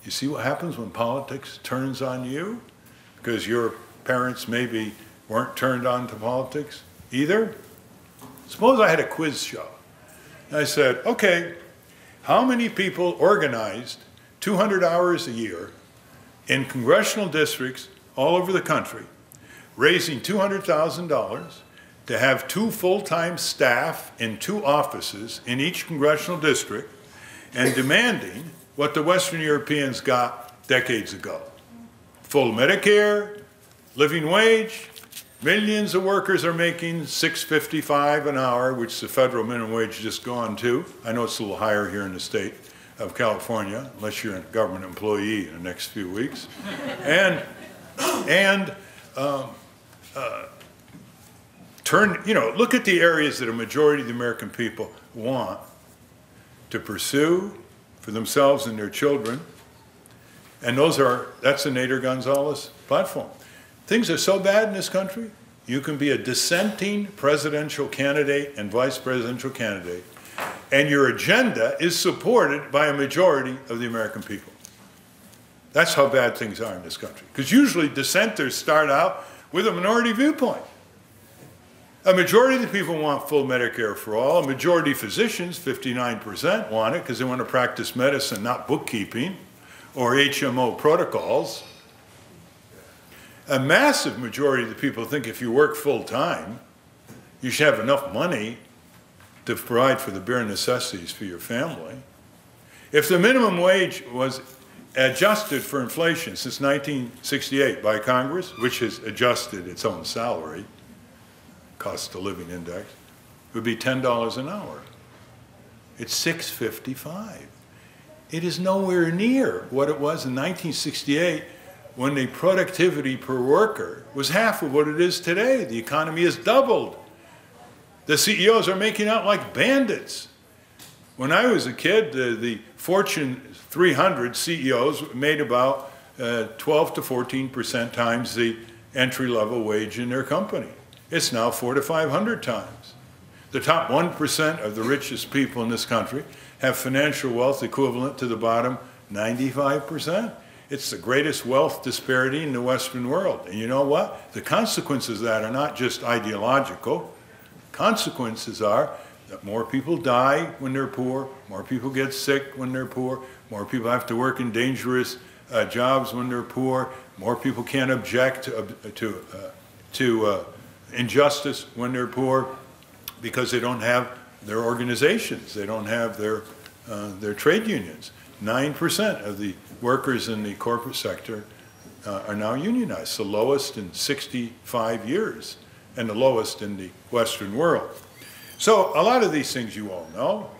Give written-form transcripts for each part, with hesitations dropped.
You see what happens when politics turns on you? Because your parents maybe weren't turned on to politics either? Suppose I had a quiz show. And I said, okay, how many people organized 200 hours a year in congressional districts all over the country, raising $200,000 to have 2 full-time staff in 2 offices in each congressional district, and demanding what the Western Europeans got decades ago? Full Medicare, living wage. Millions of workers are making $6.55 an hour, which the federal minimum wage just gone to. I know it's a little higher here in the state of California, unless you're a government employee in the next few weeks. Look at the areas that a majority of the American people want to pursue for themselves and their children. And that's the Nader-Gonzalez platform. Things are so bad in this country, you can be a dissenting presidential candidate and vice presidential candidate, and your agenda is supported by a majority of the American people. That's how bad things are in this country. Because usually dissenters start out with a minority viewpoint. A majority of the people want full Medicare for all. A majority of physicians, 59%, want it because they want to practice medicine, not bookkeeping or HMO protocols. A massive majority of the people think if you work full-time, you should have enough money to provide for the bare necessities for your family. If the minimum wage was adjusted for inflation since 1968 by Congress, which has adjusted its own salary, cost of living index, it would be $10 an hour. It's $6.55. It is nowhere near what it was in 1968, when the productivity per worker was half of what it is today. The economy has doubled. The CEOs are making out like bandits. When I was a kid, the Fortune 300 CEOs made about 12 to 14% times the entry-level wage in their company. It's now 400 to 500 times. The top 1% of the richest people in this country have financial wealth equivalent to the bottom 95%. It's the greatest wealth disparity in the Western world. And you know what? The consequences of that are not just ideological. Consequences are that more people die when they're poor, more people get sick when they're poor, more people have to work in dangerous jobs when they're poor, more people can't object to injustice when they're poor because they don't have their organizations, they don't have their trade unions. 9% of the workers in the corporate sector are now unionized, the lowest in 65 years, and the lowest in the Western world. So a lot of these things you all know.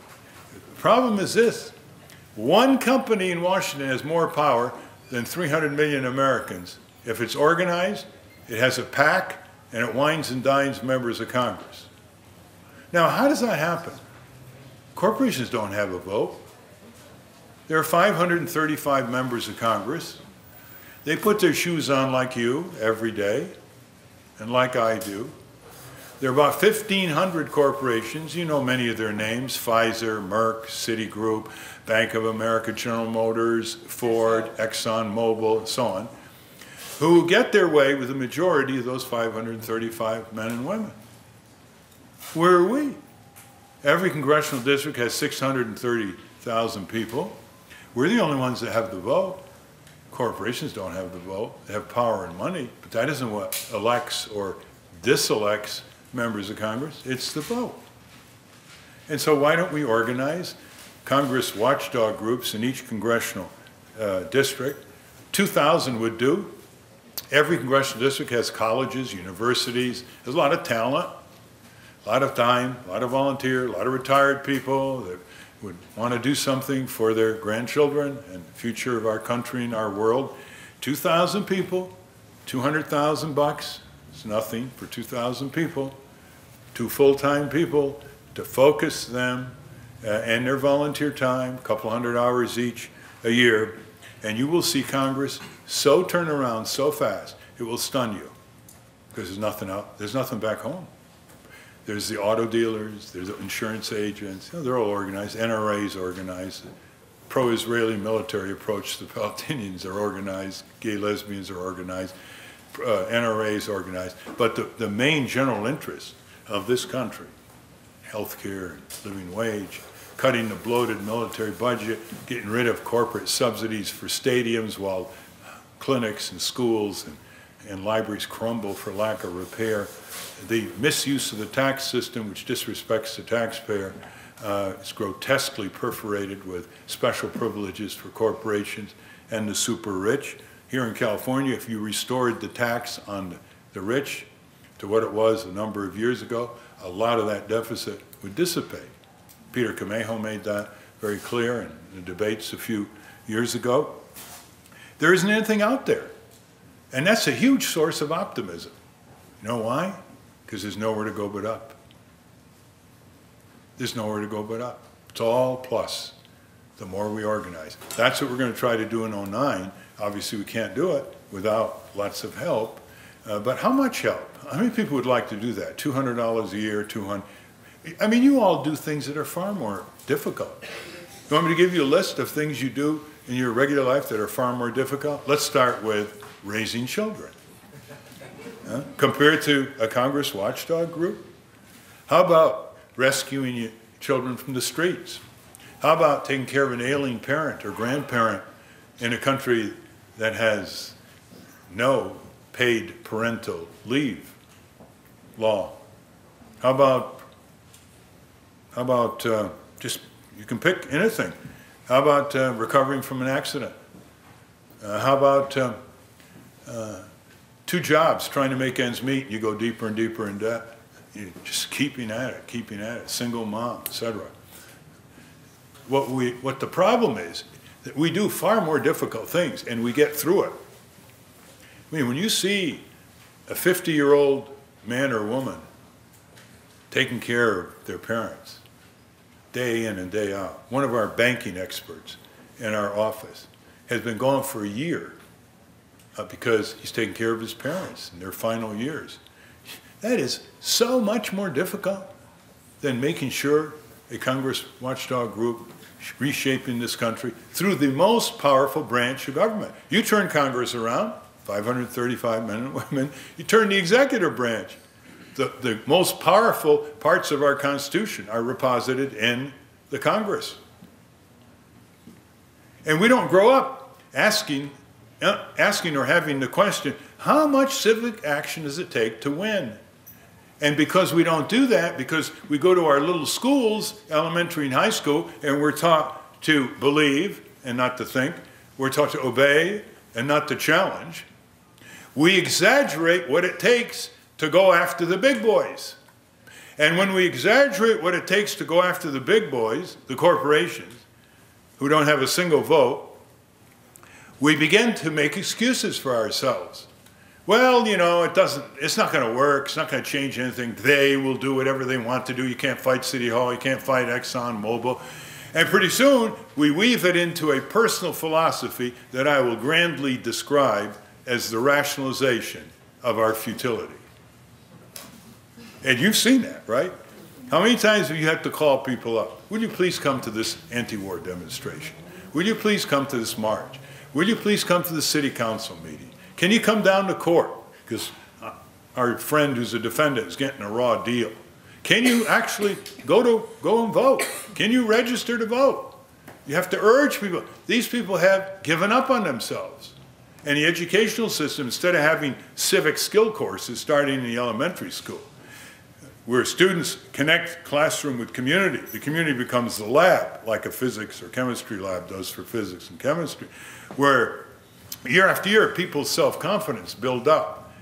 The problem is this: one company in Washington has more power than 300 million Americans. If it's organized, it has a PAC, and it wines and dines members of Congress. Now, how does that happen? Corporations don't have a vote. There are 535 members of Congress. They put their shoes on like you every day, and like I do. There are about 1,500 corporations. You know many of their names: Pfizer, Merck, Citigroup, Bank of America, General Motors, Ford, Exxon Mobil, so on, who get their way with the majority of those 535 men and women. Where are we? Every congressional district has 630,000 people. We're the only ones that have the vote. Corporations don't have the vote. They have power and money, but that isn't what elects or diselects members of Congress. It's the vote. And so why don't we organize Congress watchdog groups in each congressional district? 2,000 would do. Every congressional district has colleges, universities. There's a lot of talent, a lot of time, a lot of volunteer, a lot of retired people that would want to do something for their grandchildren and the future of our country and our world. 2,000 people, $200,000. It's nothing for 2,000 people. 2 full-time people to focus them and their volunteer time, a couple hundred hours each a year, and you will see Congress so turn around so fast, it will stun you, because there's nothing out, there's nothing back home. There's the auto dealers, there's the insurance agents, you know, they're all organized, NRA's organized, pro-Israeli military approach. The Palestinians are organized, gay lesbians are organized, NRAs organized, but the main general interest of this country, healthcare, living wage, cutting the bloated military budget, getting rid of corporate subsidies for stadiums while clinics and schools and libraries crumble for lack of repair, the misuse of the tax system, which disrespects the taxpayer, is grotesquely perforated with special privileges for corporations and the super rich. Here in California, if you restored the tax on the rich to what it was a number of years ago, a lot of that deficit would dissipate. Peter Camejo made that very clear in the debates a few years ago. There isn't anything out there. And that's a huge source of optimism. You know why? Because there's nowhere to go but up. There's nowhere to go but up. It's all plus, the more we organize. That's what we're going to try to do in '09. Obviously, we can't do it without lots of help. But how much help? How many people would like to do that? $200 a year, $200. I mean, you all do things that are far more difficult. You want me to give you a list of things you do in your regular life that are far more difficult? Let's start with raising children. Compared to a Congress watchdog group? How about rescuing children from the streets? How about taking care of an ailing parent or grandparent in a country that has no paid parental leave law? How about just, you can pick anything. How about recovering from an accident? How about 2 jobs, trying to make ends meet, you go deeper and deeper in debt. You're just keeping at it, single mom, etc. What the problem is, that we do far more difficult things and we get through it. I mean, when you see a 50-year-old man or woman taking care of their parents, day in and day out. One of our banking experts in our office has been gone for a year because he's taking care of his parents in their final years. That is so much more difficult than making sure a Congress watchdog group reshaping this country through the most powerful branch of government. You turn Congress around, 535 men and women, you turn the executive branch. The most powerful parts of our Constitution are reposited in the Congress. And we don't grow up asking or having the question, how much civic action does it take to win? And because we don't do that, because we go to our little schools, elementary and high school, and we're taught to believe and not to think, we're taught to obey and not to challenge, we exaggerate what it takes to go after the big boys. And when we exaggerate what it takes to go after the big boys, the corporations, who don't have a single vote, we begin to make excuses for ourselves. Well, you know, it's not going to work, it's not going to change anything. They will do whatever they want to do. You can't fight City Hall, you can't fight Exxon Mobil. And pretty soon, we weave it into a personal philosophy that I will grandly describe as the rationalization of our futility. And you've seen that, right? How many times have you had to call people up? Would you please come to this anti-war demonstration? Will you please come to this march? Will you please come to the city council meeting? Can you come down to court? Because our friend who's a defendant is getting a raw deal. Can you actually go and vote? Can you register to vote? You have to urge people. These people have given up on themselves. And the educational system, instead of having civic skill courses starting in the elementary school, where students connect classroom with community, the community becomes the lab, like a physics or chemistry lab does for physics and chemistry, where year after year, people's self-confidence build up.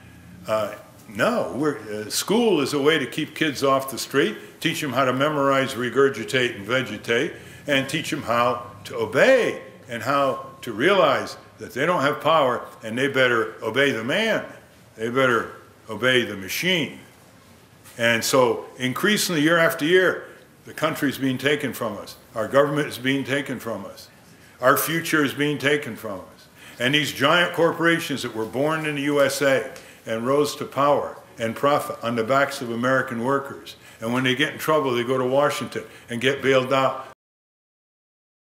School is a way to keep kids off the street, teach them how to memorize, regurgitate, and vegetate, and teach them how to obey and how to realize that they don't have power and they better obey the man. They better obey the machine. And so increasingly, year after year, the country is being taken from us. Our government is being taken from us. Our future is being taken from us. And these giant corporations that were born in the USA and rose to power and profit on the backs of American workers. And when they get in trouble, they go to Washington and get bailed out